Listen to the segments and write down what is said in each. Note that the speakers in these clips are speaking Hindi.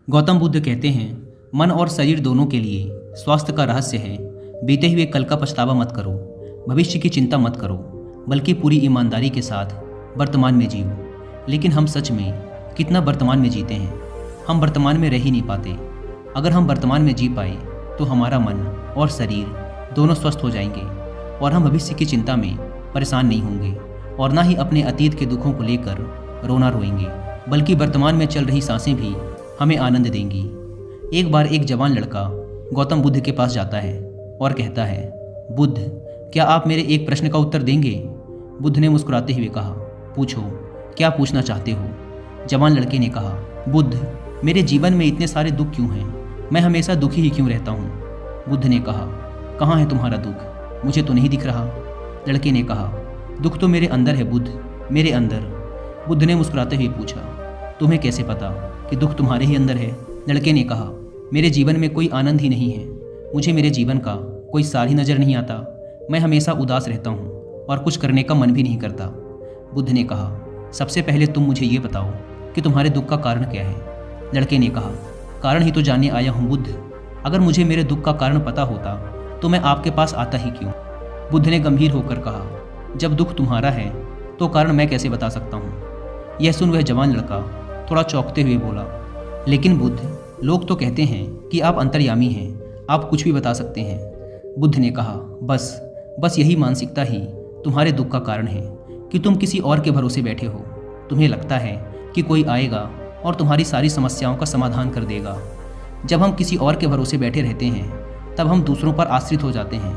गौतम बुद्ध कहते हैं, मन और शरीर दोनों के लिए स्वास्थ्य का रहस्य है बीते हुए कल का पछतावा मत करो, भविष्य की चिंता मत करो, बल्कि पूरी ईमानदारी के साथ वर्तमान में जियो। लेकिन हम सच में कितना वर्तमान में जीते हैं? हम वर्तमान में रह ही नहीं पाते। अगर हम वर्तमान में जी पाए तो हमारा मन और शरीर दोनों स्वस्थ हो जाएंगे और हम भविष्य की चिंता में परेशान नहीं होंगे और ना ही अपने अतीत के दुखों को लेकर रोना रोएंगे, बल्कि वर्तमान में चल रही सांसें भी हमें आनंद देंगी। एक बार एक जवान लड़का गौतम बुद्ध के पास जाता है और कहता है, बुद्ध, क्या आप मेरे एक प्रश्न का उत्तर देंगे? बुद्ध ने मुस्कुराते हुए कहा, पूछो, क्या पूछना चाहते हो? जवान लड़के ने कहा, बुद्ध, मेरे जीवन में इतने सारे दुख क्यों हैं? मैं हमेशा दुखी ही क्यों रहता हूँ? बुद्ध ने कहा, कहाँ है तुम्हारा दुख? मुझे तो नहीं दिख रहा। लड़के ने कहा, दुख तो मेरे अंदर है बुद्ध, मेरे अंदर। बुद्ध ने मुस्कुराते हुए पूछा, तुम्हें कैसे पता कि दुख तुम्हारे ही अंदर है? लड़के ने कहा, मेरे जीवन में कोई आनंद ही नहीं है, मुझे मेरे जीवन का कोई सार ही नज़र नहीं आता। मैं हमेशा उदास रहता हूँ और कुछ करने का मन भी नहीं करता। बुद्ध ने कहा, सबसे पहले तुम मुझे ये बताओ कि तुम्हारे दुख का कारण क्या है? लड़के ने कहा, कारण ही तो जानने आया हूँ बुद्ध। अगर मुझे मेरे दुख का कारण पता होता तो मैं आपके पास आता ही क्यों? बुद्ध ने गंभीर होकर कहा, जब दुख तुम्हारा है तो कारण मैं कैसे बता सकता हूँ? यह सुन वह जवान लड़का थोड़ा चौंकते हुए बोला, लेकिन बुद्ध, लोग तो कहते हैं कि आप अंतर्यामी हैं, आप कुछ भी बता सकते हैं। बुद्ध ने कहा, बस यही मानसिकता ही तुम्हारे दुख का कारण है कि तुम किसी और के भरोसे बैठे हो। तुम्हें लगता है कि कोई आएगा और तुम्हारी सारी समस्याओं का समाधान कर देगा। जब हम किसी और के भरोसे बैठे रहते हैं तब हम दूसरों पर आश्रित हो जाते हैं।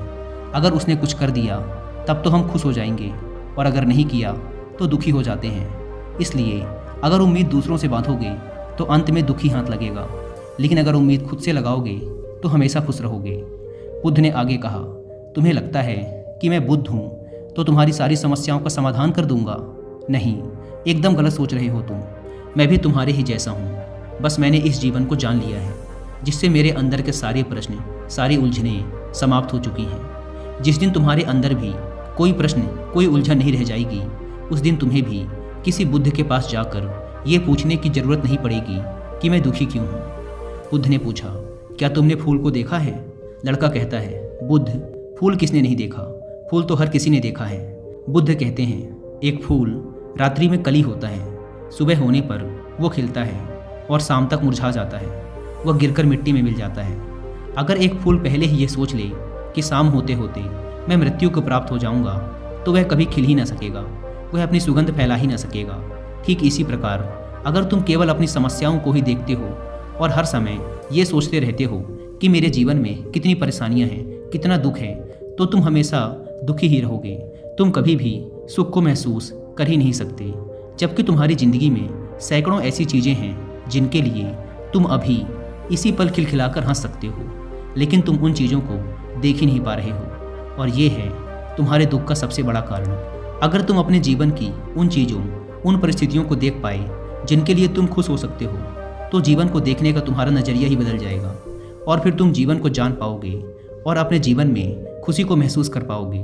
अगर उसने कुछ कर दिया तब तो हम खुश हो जाएंगे और अगर नहीं किया तो दुखी हो जाते हैं। इसलिए अगर उम्मीद दूसरों से बांधोगे तो अंत में दुखी हाथ लगेगा, लेकिन अगर उम्मीद खुद से लगाओगे तो हमेशा खुश रहोगे। बुद्ध ने आगे कहा, तुम्हें लगता है कि मैं बुद्ध हूँ तो तुम्हारी सारी समस्याओं का समाधान कर दूंगा? नहीं, एकदम गलत सोच रहे हो तुम। मैं भी तुम्हारे ही जैसा हूँ, बस मैंने इस जीवन को जान लिया है जिससे मेरे अंदर के सारे प्रश्न, सारी उलझनें समाप्त हो चुकी हैं। जिस दिन तुम्हारे अंदर भी कोई प्रश्न, कोई उलझन नहीं रह जाएगी, उस दिन तुम्हें भी किसी बुद्ध के पास जाकर ये पूछने की ज़रूरत नहीं पड़ेगी कि मैं दुखी क्यों हूँ। बुद्ध ने पूछा, क्या तुमने फूल को देखा है? लड़का कहता है, बुद्ध, फूल किसने नहीं देखा? फूल तो हर किसी ने देखा है। बुद्ध कहते हैं, एक फूल रात्रि में कली होता है, सुबह होने पर वो खिलता है और शाम तक मुरझा जाता है, वह गिरकर मिट्टी में मिल जाता है। अगर एक फूल पहले ही ये सोच ले कि शाम होते होते मैं मृत्यु को प्राप्त हो जाऊंगा, तो वह कभी खिल ही ना सकेगा, वह अपनी सुगंध फैला ही ना सकेगा। ठीक इसी प्रकार अगर तुम केवल अपनी समस्याओं को ही देखते हो और हर समय ये सोचते रहते हो कि मेरे जीवन में कितनी परेशानियां हैं, कितना दुख है, तो तुम हमेशा दुखी ही रहोगे। तुम कभी भी सुख को महसूस कर ही नहीं सकते, जबकि तुम्हारी ज़िंदगी में सैकड़ों ऐसी चीज़ें हैं जिनके लिए तुम अभी इसी पल खिलखिलाकर हंस सकते हो, लेकिन तुम उन चीज़ों को देख ही नहीं पा रहे हो और ये है तुम्हारे दुख का सबसे बड़ा कारण। अगर तुम अपने जीवन की उन चीज़ों, उन परिस्थितियों को देख पाए जिनके लिए तुम खुश हो सकते हो, तो जीवन को देखने का तुम्हारा नज़रिया ही बदल जाएगा और फिर तुम जीवन को जान पाओगे और अपने जीवन में खुशी को महसूस कर पाओगे।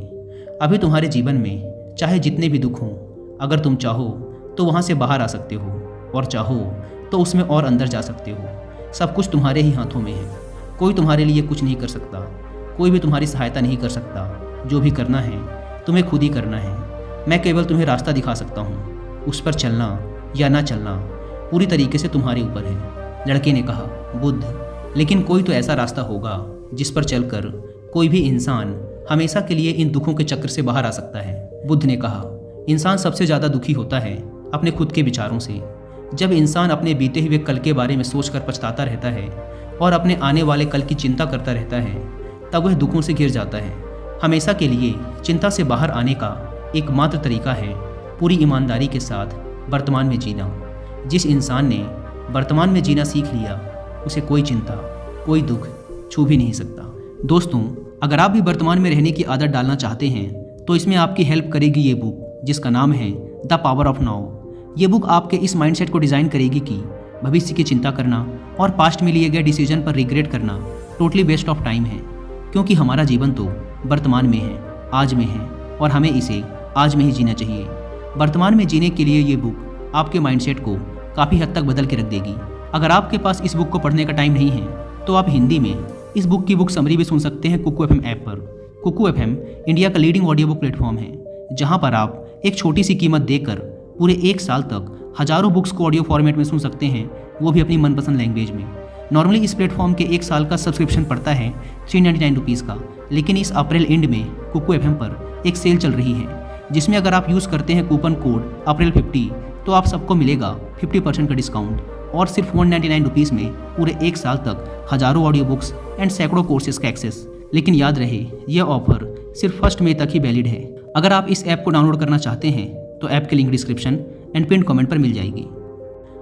अभी तुम्हारे जीवन में चाहे जितने भी दुख हों, अगर तुम चाहो तो वहाँ से बाहर आ सकते हो और चाहो तो उसमें और अंदर जा सकते हो। सब कुछ तुम्हारे ही हाथों में है। कोई तुम्हारे लिए कुछ नहीं कर सकता, कोई भी तुम्हारी सहायता नहीं कर सकता। जो भी करना है तुम्हें खुद ही करना है। मैं केवल तुम्हें रास्ता दिखा सकता हूँ, उस पर चलना या ना चलना पूरी तरीके से तुम्हारे ऊपर है। लड़के ने कहा, बुद्ध, लेकिन कोई तो ऐसा रास्ता होगा जिस पर चलकर कोई भी इंसान हमेशा के लिए इन दुखों के चक्र से बाहर आ सकता है। बुद्ध ने कहा, इंसान सबसे ज़्यादा दुखी होता है अपने खुद के विचारों से। जब इंसान अपने बीते हुए कल के बारे में सोचकर पछताता रहता है और अपने आने वाले कल की चिंता करता रहता है, तब वह दुखों से घिर जाता है। हमेशा के लिए चिंता से बाहर आने का एकमात्र तरीका है पूरी ईमानदारी के साथ वर्तमान में जीना। जिस इंसान ने वर्तमान में जीना सीख लिया, उसे कोई चिंता, कोई दुख छू भी नहीं सकता। दोस्तों, अगर आप भी वर्तमान में रहने की आदत डालना चाहते हैं तो इसमें आपकी हेल्प करेगी ये बुक, जिसका नाम है द पावर ऑफ नाउ। ये बुक आपके इस माइंडसेट को डिज़ाइन करेगी कि भविष्य की चिंता करना और पास्ट में लिए गए डिसीजन पर रिग्रेट करना टोटली वेस्ट ऑफ टाइम है, क्योंकि हमारा जीवन तो वर्तमान में है, आज में है और हमें इसे आज में ही जीना चाहिए। वर्तमान में जीने के लिए ये बुक आपके माइंडसेट को काफ़ी हद तक बदल के रख देगी। अगर आपके पास इस बुक को पढ़ने का टाइम नहीं है तो आप हिंदी में इस बुक की बुक समरी भी सुन सकते हैं कुकू एफएम ऐप पर। कुकू एफएम इंडिया का लीडिंग ऑडियो बुक प्लेटफॉर्म है, जहां पर आप एक छोटी सी कीमत देकर पूरे 1 साल तक हजारों बुक्स को ऑडियो फॉर्मेट में सुन सकते हैं, वो भी अपनी मनपसंद लैंग्वेज में। नॉर्मली इस प्लेटफॉर्म के 1 साल का सब्सक्रिप्शन पड़ता है 399 रुपीज़ का, लेकिन इस अप्रैल एंड में कुकू एफएम पर एक सेल चल रही है, जिसमें अगर आप यूज़ करते हैं कूपन कोड अप्रैल 50 तो आप सबको मिलेगा 50% का डिस्काउंट, और सिर्फ 199 रुपीज़ में पूरे 1 साल तक हजारों ऑडियो बुक्स एंड सैकड़ों कोर्सेज का एक्सेस। लेकिन याद रहे, यह ऑफर सिर्फ 1 मई तक ही वैलिड है। अगर आप इस ऐप को डाउनलोड करना चाहते हैं तो ऐप की link description and pin comment पर मिल जाएगी।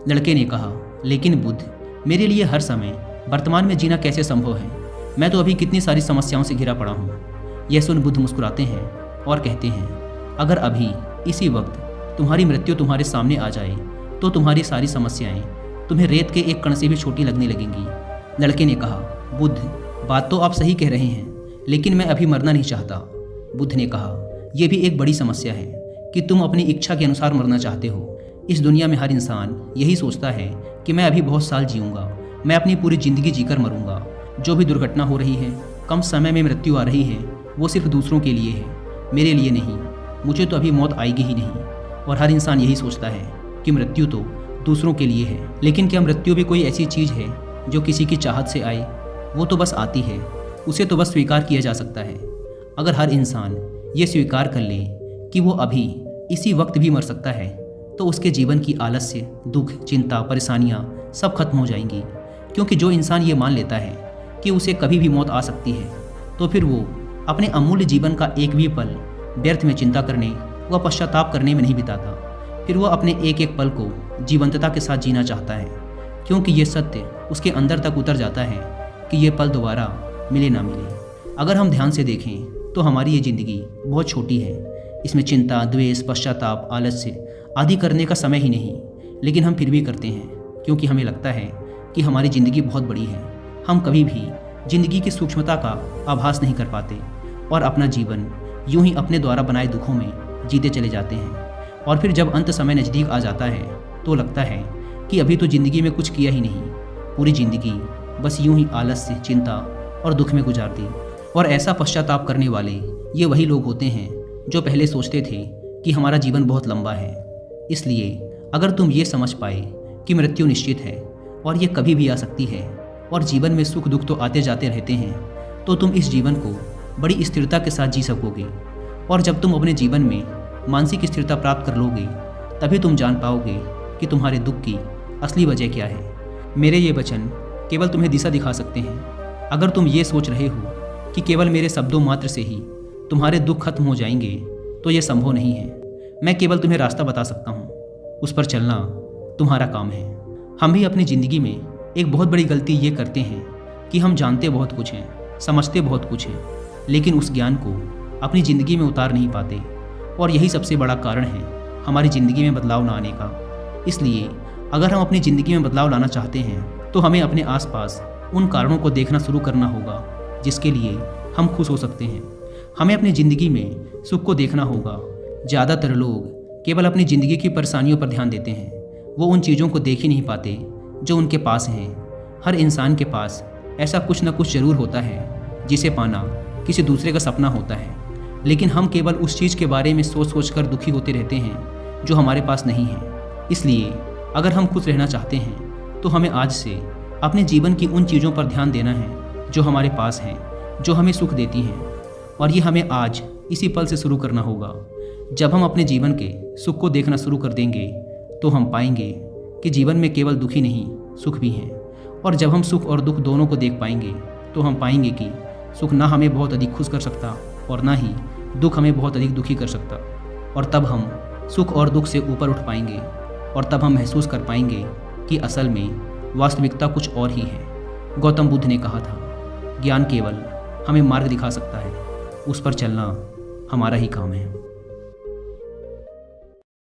लड़के ने कहा, लेकिन बुद्ध, मेरे लिए हर समय वर्तमान में जीना कैसे संभव है? मैं तो अभी कितनी सारी समस्याओं से घिरा पड़ा हूँ। यह सुन बुद्ध मुस्कुराते हैं और कहते हैं, अगर अभी इसी वक्त तुम्हारी मृत्यु तुम्हारे सामने आ जाए तो तुम्हारी सारी समस्याएं तुम्हें रेत के एक कण से भी छोटी लगने लगेंगी। लड़के ने कहा, बुद्ध, बात तो आप सही कह रहे हैं, लेकिन मैं अभी मरना नहीं चाहता। बुद्ध ने कहा, यह भी एक बड़ी समस्या है कि तुम अपनी इच्छा के अनुसार मरना चाहते हो। इस दुनिया में हर इंसान यही सोचता है कि मैं अभी बहुत साल जीऊँगा, मैं अपनी पूरी ज़िंदगी जीकर मरूंगा। जो भी दुर्घटना हो रही है, कम समय में मृत्यु आ रही है, वो सिर्फ दूसरों के लिए है, मेरे लिए नहीं। मुझे तो अभी मौत आएगी ही नहीं। और हर इंसान यही सोचता है कि मृत्यु तो दूसरों के लिए है। लेकिन क्या मृत्यु भी कोई ऐसी चीज़ है जो किसी की चाहत से आए? वो तो बस आती है, उसे तो बस स्वीकार किया जा सकता है। अगर हर इंसान ये स्वीकार कर ले कि वो अभी इसी वक्त भी मर सकता है, तो उसके जीवन की आलस्य, दुख, चिंता, परेशानियाँ सब खत्म हो जाएंगी। क्योंकि जो इंसान ये मान लेता है कि उसे कभी भी मौत आ सकती है, तो फिर वो अपने अमूल्य जीवन का एक भी पल व्यर्थ में चिंता करने व पश्चाताप करने में नहीं बिताता। फिर वह अपने एक एक पल को जीवंतता के साथ जीना चाहता है, क्योंकि ये सत्य उसके अंदर तक उतर जाता है कि ये पल दोबारा मिले ना मिले। अगर हम ध्यान से देखें तो हमारी ये ज़िंदगी बहुत छोटी है। इसमें चिंता, द्वेष, पश्चाताप, आलस्य आदि करने का समय ही नहीं, लेकिन हम फिर भी करते हैं, क्योंकि हमें लगता है कि हमारी ज़िंदगी बहुत बड़ी है। हम कभी भी ज़िंदगी की सूक्ष्मता का आभास नहीं कर पाते और अपना जीवन यूं ही अपने द्वारा बनाए दुखों में जीते चले जाते हैं। और फिर जब अंत समय नज़दीक आ जाता है तो लगता है कि अभी तो ज़िंदगी में कुछ किया ही नहीं, पूरी ज़िंदगी बस यूं ही आलस्य, चिंता और दुख में गुजार दी। और ऐसा पश्चाताप करने वाले ये वही लोग होते हैं जो पहले सोचते थे कि हमारा जीवन बहुत लंबा है। इसलिए अगर तुम ये समझ पाए कि मृत्यु निश्चित है और ये कभी भी आ सकती है और जीवन में सुख दुख तो आते जाते रहते हैं, तो तुम इस जीवन को बड़ी स्थिरता के साथ जी सकोगे। और जब तुम अपने जीवन में मानसिक स्थिरता प्राप्त कर लोगे, तभी तुम जान पाओगे कि तुम्हारे दुख की असली वजह क्या है। मेरे ये वचन केवल तुम्हें दिशा दिखा सकते हैं। अगर तुम ये सोच रहे हो कि केवल मेरे शब्दों मात्र से ही तुम्हारे दुख खत्म हो जाएंगे, तो ये संभव नहीं है। मैं केवल तुम्हें रास्ता बता सकता हूँ, उस पर चलना तुम्हारा काम है। हम भी अपनी ज़िंदगी में एक बहुत बड़ी गलती ये करते हैं कि हम जानते बहुत कुछ हैं, समझते बहुत कुछ हैं, लेकिन उस ज्ञान को अपनी ज़िंदगी में उतार नहीं पाते। और यही सबसे बड़ा कारण है हमारी ज़िंदगी में बदलाव ना आने का। इसलिए अगर हम अपनी ज़िंदगी में बदलाव लाना चाहते हैं तो हमें अपने आसपास उन कारणों को देखना शुरू करना होगा जिसके लिए हम खुश हो सकते हैं। हमें अपनी ज़िंदगी में सुख को देखना होगा। ज़्यादातर लोग केवल अपनी ज़िंदगी की परेशानियों पर ध्यान देते हैं, वो उन चीज़ों को देख ही नहीं पाते जो उनके पास हैं। हर इंसान के पास ऐसा कुछ न कुछ ज़रूर होता है जिसे पाना किसी दूसरे का सपना होता है, लेकिन हम केवल उस चीज़ के बारे में सोच सोच कर दुखी होते रहते हैं जो हमारे पास नहीं है। इसलिए अगर हम खुश रहना चाहते हैं तो हमें आज से अपने जीवन की उन चीज़ों पर ध्यान देना है जो हमारे पास हैं, जो हमें सुख देती हैं। और ये हमें आज इसी पल से शुरू करना होगा। जब हम अपने जीवन के सुख को देखना शुरू कर देंगे तो हम पाएंगे कि जीवन में केवल दुख ही नहीं, सुख भी हैं। और जब हम सुख और दुख दोनों को देख पाएंगे तो हम पाएंगे कि सुख ना हमें बहुत अधिक खुश कर सकता और ना ही दुख हमें बहुत अधिक दुखी कर सकता। और तब हम सुख और दुख से ऊपर उठ पाएंगे और तब हम महसूस कर पाएंगे कि असल में वास्तविकता कुछ और ही है। गौतम बुद्ध ने कहा था, ज्ञान केवल हमें मार्ग दिखा सकता है, उस पर चलना हमारा ही काम है।